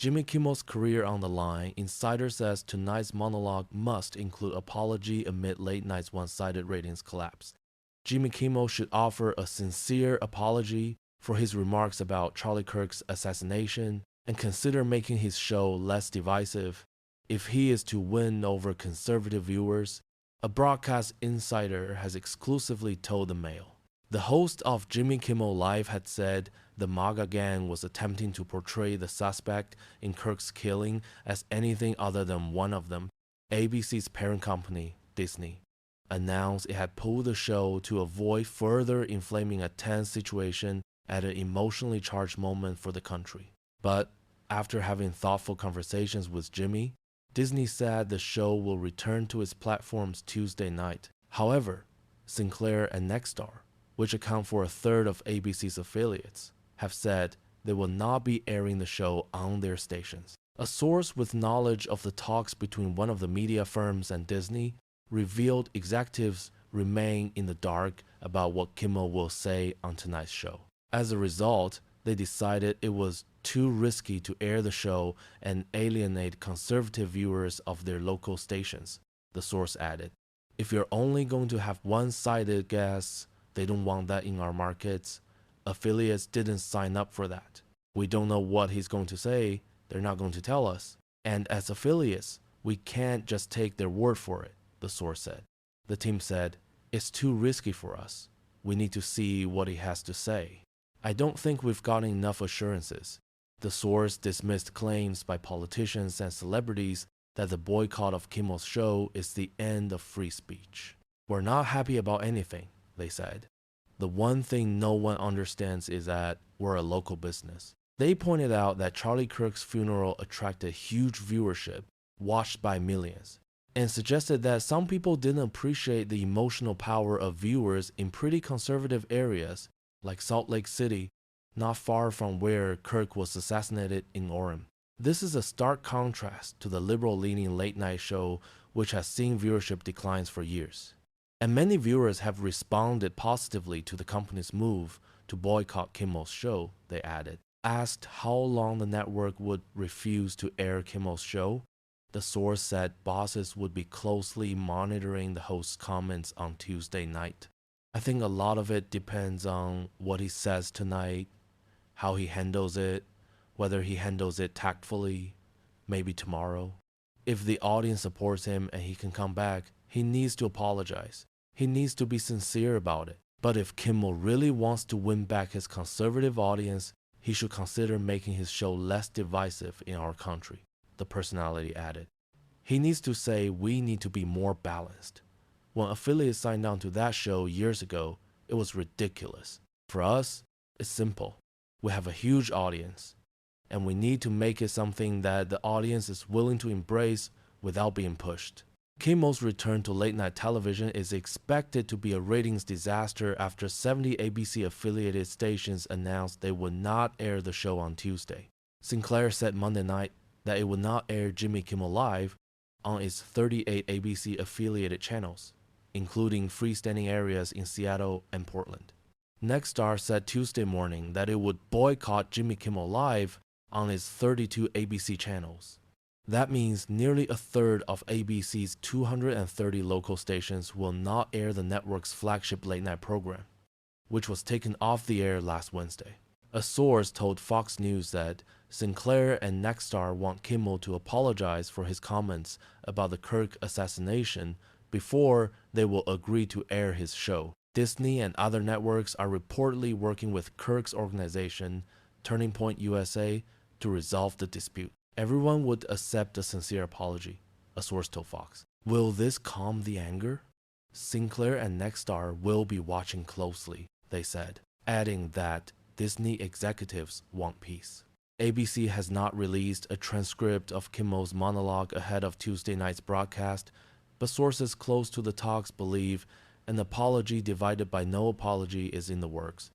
Jimmy Kimmel's career on the line, Insider says tonight's monologue must include apology amid late night's one-sided ratings collapse. Jimmy Kimmel should offer a sincere apology for his remarks about Charlie Kirk's assassination and consider making his show less divisive if he is to win over conservative viewers, a broadcast insider has exclusively told the Mail. The host of Jimmy Kimmel Live had said the MAGA gang was attempting to portray the suspect in Kirk's killing as anything other than one of them. ABC's parent company, Disney, announced it had pulled the show to avoid further inflaming a tense situation at an emotionally charged moment for the country. But after having thoughtful conversations with Jimmy, Disney said the show will return to its platforms Tuesday night. However, Sinclair and Nexstar, which account for a third of ABC's affiliates, have said they will not be airing the show on their stations. A source with knowledge of the talks between one of the media firms and Disney revealed executives remain in the dark about what Kimmel will say on tonight's show. As a result, they decided it was too risky to air the show and alienate conservative viewers of their local stations, the source added. If you're only going to have one-sided guests, they don't want that in our markets. Affiliates didn't sign up for that. We don't know what he's going to say. They're not going to tell us. And as affiliates, we can't just take their word for it, the source said. The team said, it's too risky for us. We need to see what he has to say. I don't think we've gotten enough assurances. The source dismissed claims by politicians and celebrities that the boycott of Kimmel's show is the end of free speech. We're not happy about anything, they said. The one thing no one understands is that we're a local business. They pointed out that Charlie Kirk's funeral attracted huge viewership, watched by millions, and suggested that some people didn't appreciate the emotional power of viewers in pretty conservative areas like Salt Lake City, not far from where Kirk was assassinated in Orem. This is a stark contrast to the liberal-leaning late-night show which has seen viewership declines for years. And many viewers have responded positively to the company's move to boycott Kimmel's show, they added. Asked how long the network would refuse to air Kimmel's show, the source said bosses would be closely monitoring the host's comments on Tuesday night. I think a lot of it depends on what he says tonight, how he handles it, whether he handles it tactfully, maybe tomorrow. If the audience supports him and he can come back, he needs to apologize. He needs to be sincere about it. But if Kimmel really wants to win back his conservative audience, he should consider making his show less divisive in our country, the personality added. He needs to say we need to be more balanced. When affiliates signed on to that show years ago, it was ridiculous. For us, it's simple. We have a huge audience, and we need to make it something that the audience is willing to embrace without being pushed. Kimmel's return to late-night television is expected to be a ratings disaster after 70 ABC-affiliated stations announced they would not air the show on Tuesday. Sinclair said Monday night that it would not air Jimmy Kimmel Live on its 38 ABC-affiliated channels, including freestanding areas in Seattle and Portland. Nexstar said Tuesday morning that it would boycott Jimmy Kimmel Live on its 32 ABC channels. That means nearly a third of ABC's 230 local stations will not air the network's flagship late-night program, which was taken off the air last Wednesday. A source told Fox News that Sinclair and Nexstar want Kimmel to apologize for his comments about the Kirk assassination before they will agree to air his show. Disney and other networks are reportedly working with Kirk's organization, Turning Point USA, to resolve the dispute. Everyone would accept a sincere apology, a source told Fox. Will this calm the anger? Sinclair and Nexstar will be watching closely, they said, adding that Disney executives want peace. ABC has not released a transcript of Kimmel's monologue ahead of Tuesday night's broadcast, but sources close to the talks believe an apology divided by no apology is in the works.